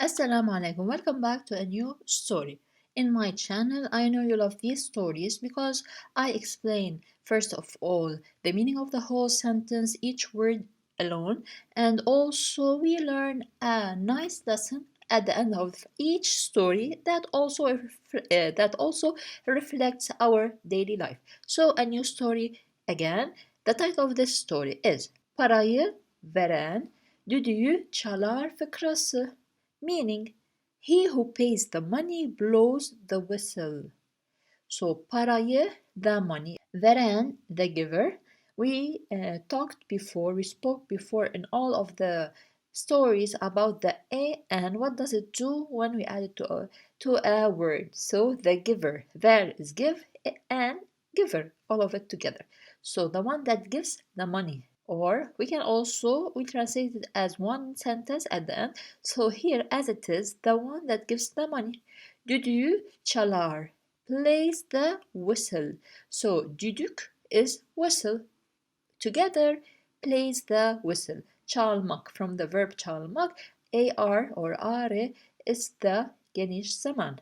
Assalamu alaikum. Welcome back to a new story. In my channel, I know you love these stories because I explain, first of all, the meaning of the whole sentence, each word alone, and also we learn a nice lesson at the end of each story that also reflects our daily life. So, a new story again. The title of this story is Parayı veren düdüğü çalar fıkrası, meaning he who pays the money blows the whistle. So parayı, the money, veren, the giver. We spoke before in all of the stories about the a and what does it do when we add it to a word. So the giver, ver is give and giver, all of it together. So the one that gives the money. Or we translate it as one sentence at the end. So here as it is, the one that gives the money. Düdüğü çalar, plays the whistle. So düdük is whistle. Together plays the whistle. Çalmak from the verb çalmak. Ar or are is the geniş zaman.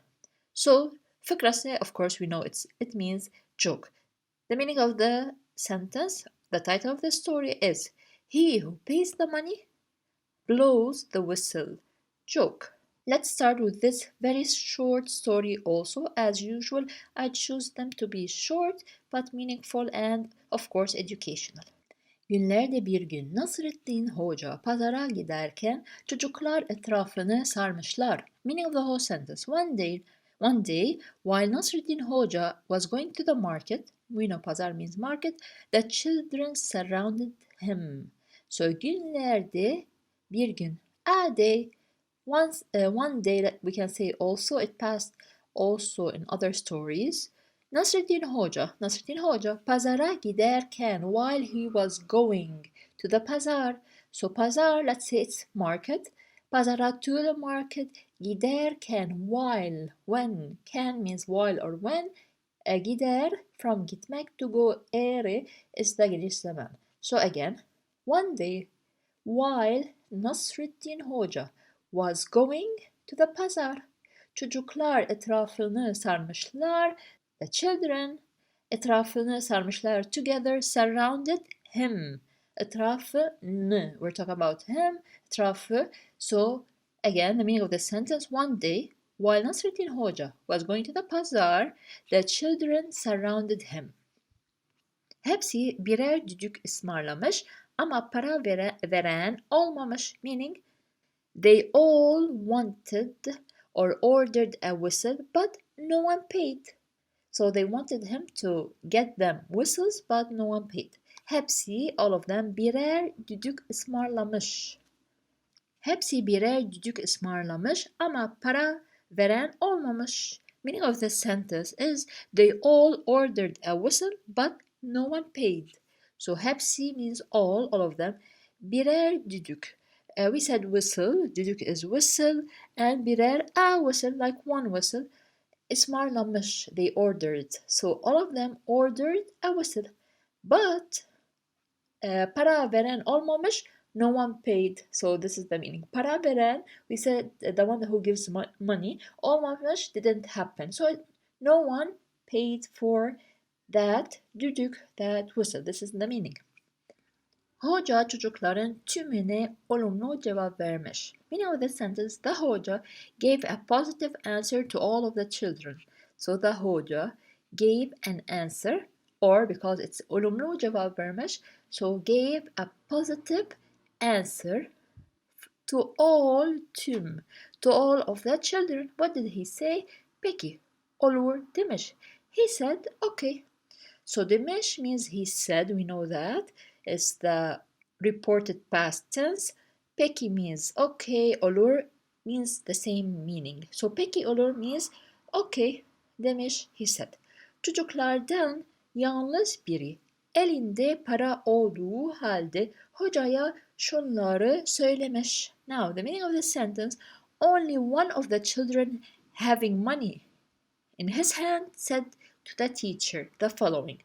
So fıkrası, of course we know it means joke. The meaning of the sentence, the title of the story is He who pays the money blows the whistle. Joke. Let's start with this very short story also. As usual, I choose them to be short but meaningful and of course educational. Günlerde bir gün Nasrettin Hoca pazara giderken çocuklar etrafını sarmışlar. Meaning of the whole sentence. One day, while Nasrettin Hoca was going to the market, we know pazar means market, the children surrounded him. So günlerde bir gün, a day, one day that we can say also, it passed also in other stories. Nasreddin Hoca pazara giderken, while he was going to the pazar. So pazar, let's say it's market. Pazara, to the market. Giderken, while, when. Can means while or when. Gider, from gitmek to go. Ere is the geniş zaman. So again, one day, while Nasreddin Hoca was going to the pazar. Çocuklar etrafını sarmışlar. The children etrafını sarmışlar. Together surrounded him. Etrafını. We're talking about him. Etrafı. So again, the meaning of the sentence. One day, while Nasreddin Hoca was going to the pazar, the children surrounded him. Hepsi birer düdük ısmarlamış ama para veren olmamış. Meaning they all wanted or ordered a whistle but no one paid. So they wanted him to get them whistles but no one paid. Hepsi, all of them, birer düdük ısmarlamış. Hepsi birer düdük ısmarlamış ama para veren olmamış. Meaning of the sentence is they all ordered a whistle but no one paid. So hepsi means all of them. Birer düdük. We said whistle, düdük is whistle, and birer a whistle, like one whistle. Ismarlamış, they ordered. So all of them ordered a whistle. But para veren olmamış, no one paid. So this is the meaning. Para veren, we said the one who gives money. Olmamış didn't happen. So no one paid for that düdük, that whistle. This is the meaning. Hoca çocukların tümüne olumlu cevap vermiş. Meaning of the sentence, the hoca gave a positive answer to all of the children. So the hoca gave an answer, or because it's olumlu cevap vermiş, so gave a positive answer to all to all of the children. What did he say? Peki, olur demiş. He said, okay. So demiş means he said, we know that. It's the reported past tense. Peki means okay, olur means the same meaning. So peki olur means okay demiş, he said. Çocuklardan yalnız biri elinde para olduğu halde hocaya şunları söylemiş. Now the meaning of the sentence, only one of the children having money in his hand said to the teacher the following.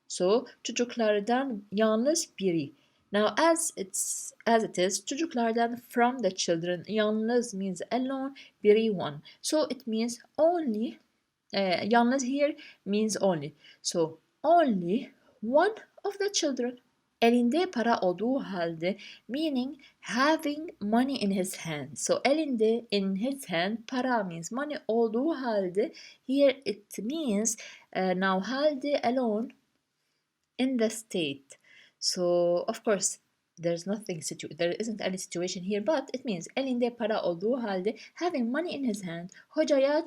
So çocuklardan yalnız biri Now as it is, çocuklardan from the children, yalnız means alone, biri one. So it means only, yalnız here means only. So only one of the children. Elinde para olduğu halde, meaning having money in his hand. So elinde, in his hand, para means money olduğu halde. Here it means now halde alone in the state. So of course there isn't any situation here, but it means elinde para olduğu halde, having money in his hand, hocaya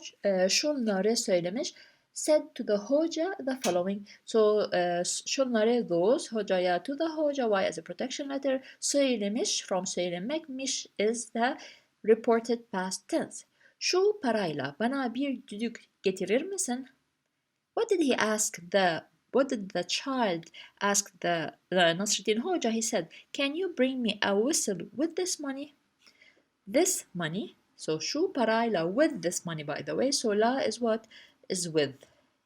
şunları söylemiş, said to the hoca the following. So şunları those, hocaya to the hoca, why as a protection letter, söylemiş, from söylemekmiş is the reported past tense. Şu parayla bana bir düdük getirir misin? What did the child ask the Nasruddin Hoja? He said, "Can you bring me a whistle with this money?" This money. So şu parayla, with this money, by the way. So la is what? Is with.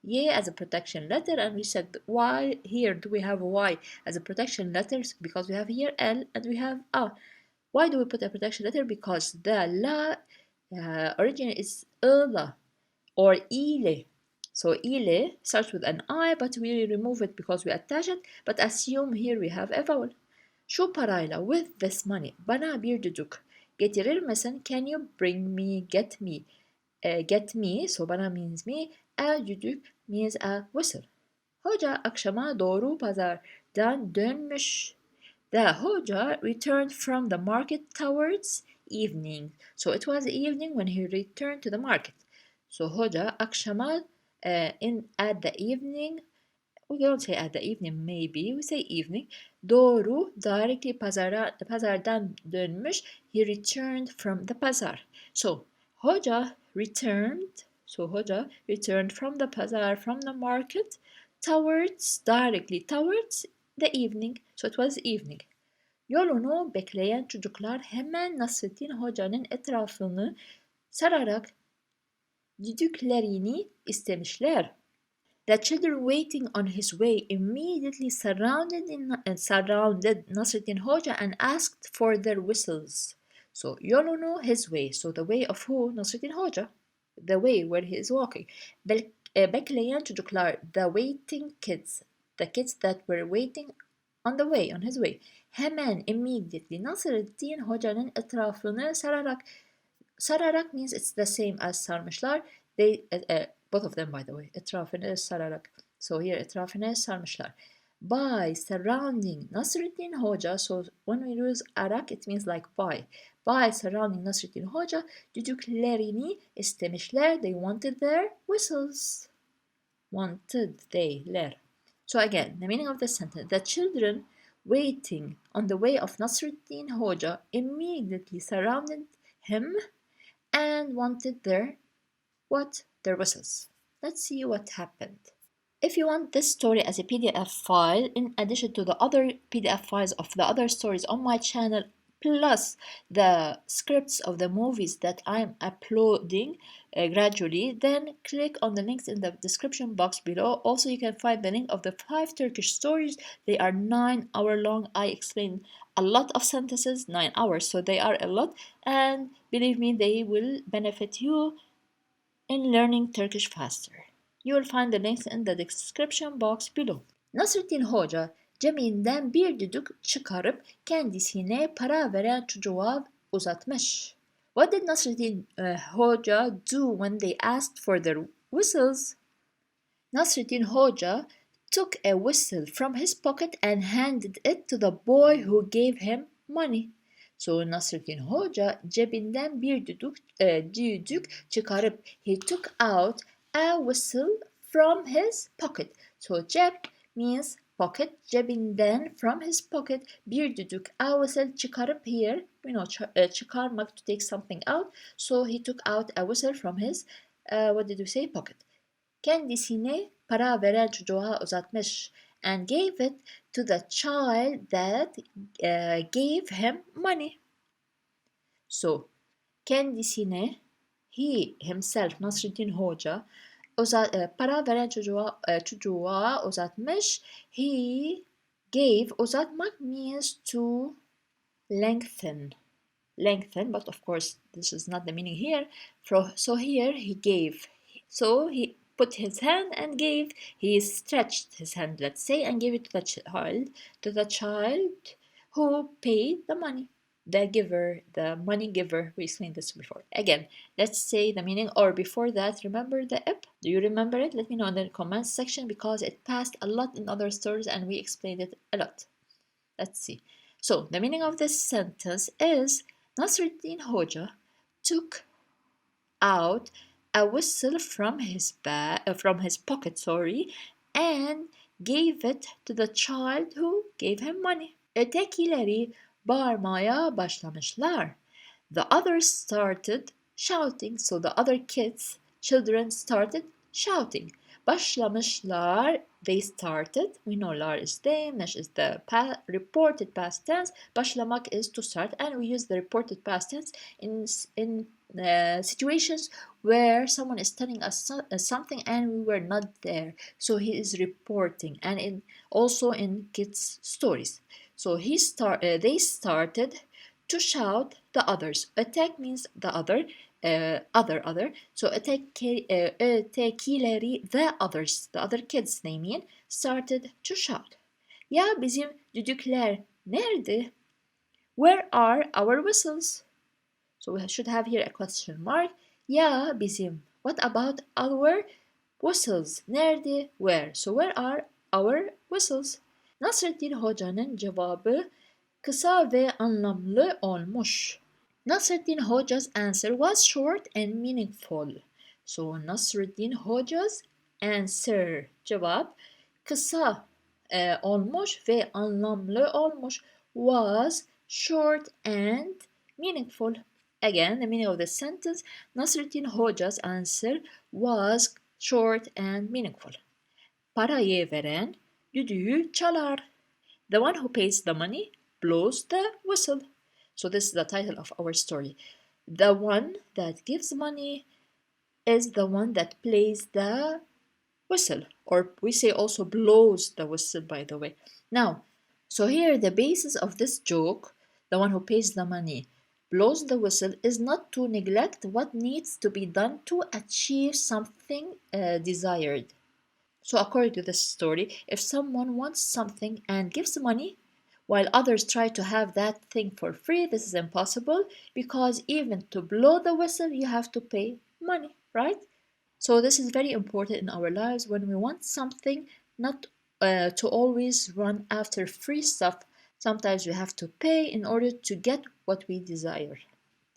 Ye as a protection letter, and we said why here do we have y as a protection letter? Because we have here l and we have a. Why do we put a protection letter? Because the la origin is la or ile. So ile starts with an I, but we remove it because we attach it. But assume here we have a vowel. Şu parayla, with this money, bana bir düdük getirir misin? Can you bring me, get me? Get me, so bana means me. A düdük means a whistle. Hoca akşama doğru pazardan dönmüş. The hoca returned from the market towards evening. So it was evening when he returned to the market. So hoca akşama at the evening, we don't say at the evening, maybe we say evening. Doğru, directly pazardan dönmüş. He returned from the pazar. So hoca returned. So hoca returned from the pazar, from the market, directly towards the evening. So it was evening. Yolunu bekleyen çocuklar hemen Nasrettin Hoca'nın etrafını sararak düdüklerini istemişler. The children waiting on his way immediately surrounded Nasreddin Hoca and asked for their whistles. So yolunu, his way. So the way of who? Nasreddin Hoca. The way where he is walking. Bekleyen çocuklar, the waiting kids. The kids that were waiting on the way, on his way. Hemen, immediately, Nasreddin Hoca'nın etrafını sararak means it's the same as sarmışlar. They both of them, by the way. Etrafını sararak. So here etrafını sarmışlar. By surrounding Nasreddin Hoca. So when we use arak, it means like by. By surrounding Nasreddin Hoca, düdüklerini istemişler. They wanted their whistles. Wanted they'ler. So again, the meaning of the sentence: the children waiting on the way of Nasreddin Hoja immediately surrounded him and wanted their whistles. Let's see what happened. If you want this story as a PDF file, in addition to the other PDF files of the other stories on my channel, plus the scripts of the movies that I'm uploading gradually, then click on the links in the description box below. Also, you can find the link of the 5 Turkish stories. They are 9 hours long. I explain a lot of sentences, 9 hours, so they are a lot, and believe me, they will benefit you in learning Turkish faster. You will find the links in the description box below. Nasreddin Hoca cebinden bir düdük çıkarıp kendisine para veren çocuğa uzatmış. What did Nasreddin Hoca do when they asked for their whistles? Nasreddin Hoca took a whistle from his pocket and handed it to the boy who gave him money. So Nasreddin Hoca cebinden bir düdük çıkarıp, he took out a whistle from his pocket. So cep means pocket, cebinden, from his pocket, bir düdük, a whistle, çıkarıp here, çıkarmak, to take something out. So he took out a whistle from his, what did you say, pocket. Kendisine para veren çocuğa uzatmış, and gave it to the child that gave him money. So kendisine, he himself, Nasreddin Hoca, para veren çocuğa uzatmış. He Gave, uzatmak means to lengthen. Lengthen, but of course this is not the meaning here. So here he gave. So he put his hand and gave. He stretched his hand, let's say, and gave it to the child. To the child who paid the money. The giver, the money giver. We explained this before. Again, let's say the meaning, or before that, remember the ip? Do you remember it? Let me know in the comments section because it passed a lot in other stories and we explained it a lot. Let's see. So the meaning of this sentence is Nasruddin Hoja took out a whistle from his pocket, and gave it to the child who gave him money. Ötekileri bağırmaya başlamışlar. The others started shouting. So the other children started shouting. Başlamışlar, they started. We know lar is they, mesh is the reported past tense. Başlamak is to start, and we use the reported past tense in situations where someone is telling us something and we were not there. So he is reporting, and also in kids' stories. So they started to shout the others. Attack means the other. Other. So ötekileri, the others, the other kids they mean, started to shout. Ya bizim düdükler nerede? Where are our whistles? So we should have here a question mark. Ya bizim. What about our whistles? Nerede? Where? So where are our whistles? Nasreddin Hoca'nın cevabı kısa ve anlamlı olmuş. Nasreddin Hoca's answer was short and meaningful. So Nasreddin Hoca's answer, cevap, kısa olmuş ve anlamlı olmuş, was short and meaningful. Again, the meaning of the sentence, Nasreddin Hoca's answer was short and meaningful. Parayı veren düdüğü çalar. The one who pays the money blows the whistle. So this is the title of our story. The one that gives money is the one that plays the whistle, or we say also blows the whistle, by the way. Now, so here the basis of this joke, the one who pays the money blows the whistle, is not to neglect what needs to be done to achieve something desired. So according to this story, if someone wants something and gives money, while others try to have that thing for free, this is impossible because even to blow the whistle, you have to pay money, right? So this is very important in our lives when we want something, not to always run after free stuff. Sometimes we have to pay in order to get what we desire.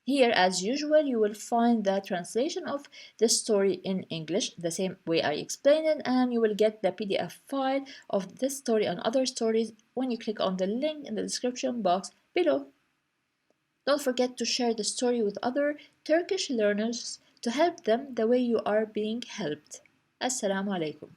Here, as usual, you will find the translation of this story in English, the same way I explained it, and you will get the PDF file of this story and other stories when you click on the link in the description box below. Don't forget to share the story with other Turkish learners to help them the way you are being helped. Assalamu alaikum.